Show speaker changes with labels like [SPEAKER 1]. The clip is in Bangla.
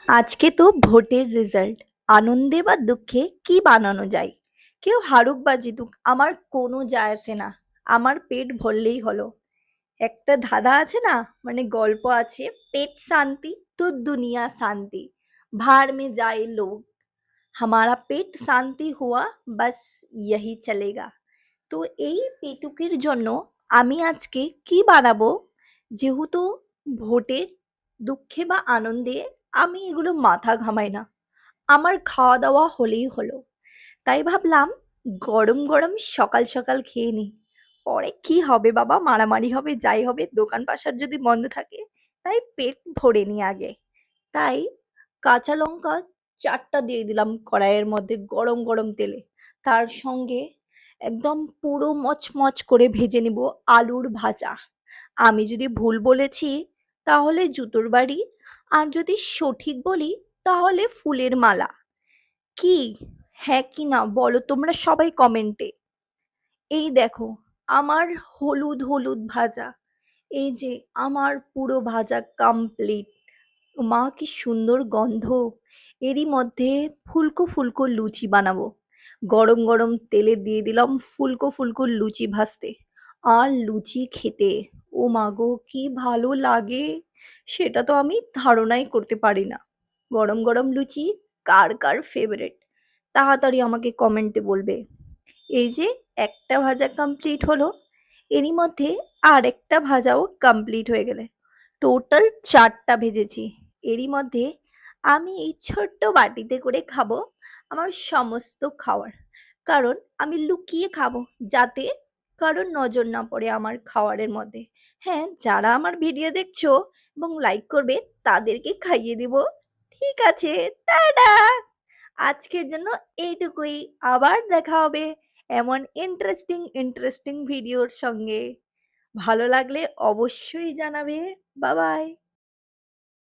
[SPEAKER 1] আজকে তো ভোটের রেজাল্ট। আনন্দে বা দুঃখে কি বানানো যায়? কেউ হারুক বা জিতুক আমার কোনো যায় আসে না। আমার পেট ভরলেই হলো। একটা ধাঁধা আছে না? মানে গল্প আছে, পেট শান্তি তো দুনিয়া শান্তি। ভাড় মে যায় লোক, হামারা পেট শান্তি হুয়া বাস यही চলেগা। তো এই পেটুকের জন্য আমি আজকে কি বানাবো? যেহেতু ভোটের দুঃখে বা আনন্দে আমি এগুলো মাথা ঘামাই না। আমার খাওয়া দাওয়া হলেই হলো। তাই ভাবলাম গরম গরম সকাল সকাল খেয়ে নিই। পরে কি হবে বাবা, মারামারি হবে যাই হবে, দোকান পাশার যদি বন্ধ থাকে। তাই পেট ভরে নি আগে। তাই কাঁচা লঙ্কা ৪টা দিয়ে দিলাম কড়াইয়ের মধ্যে গরম গরম তেলে। তার সঙ্গে একদম পুরো মচমচ করে ভেজে নিব আলুর ভাজা। আমি যদি ভুল বলেছি তাহলে জুতোর বাড়ি, আর যদি সঠিক বলি তাহলে ফুলের মালা। কি? হ্যাঁ কি না বলো তোমরা সবাই কমেন্টে। এই দেখো আমার হলুদ হলুদ ভাজা। এই যে আমার পুরো ভাজা কমপ্লিট। মা কি সুন্দর গন্ধ। এরই মধ্যে ফুলকো ফুলকো লুচি বানাবো। গরম গরম তেলে দিয়ে দিলাম ফুলকো ফুলকো লুচি ভাজতে। আর লুচি খেতে ও মা গো কি ভালো লাগে, সেটা তো আমি ধারণাই করতে পারি না। গরম গরম লুচি কার কার ফেভারিট তাড়াতাড়ি আমাকে কমেন্টে বলবে। এই যে একটা ভাজা কমপ্লিট হলো, এরই মধ্যে আরেকটা ভাজাও কমপ্লিট হয়ে গেলে টোটাল ৪টা ভেজেছি। এরই মধ্যে আমি এই ছোট্ট বাটিতে করে খাবো আমার সমস্ত খাওয়ার। কারণ আমি লুকিয়ে খাবো, যাতে কারোর নজর না পড়ে আমার খাওয়ারের মধ্যে। হ্যাঁ, যারা আমার ভিডিও দেখছো এবং লাইক করবে তাদেরকে খাইয়ে দিব। ঠিক আছে, টাটা। আজকের জন্য এইটুকুই। আবার দেখা হবে এমন ইন্টারেস্টিং ইন্টারেস্টিং ভিডিওর সঙ্গে। ভালো লাগলে অবশ্যই জানাবে। Bye bye.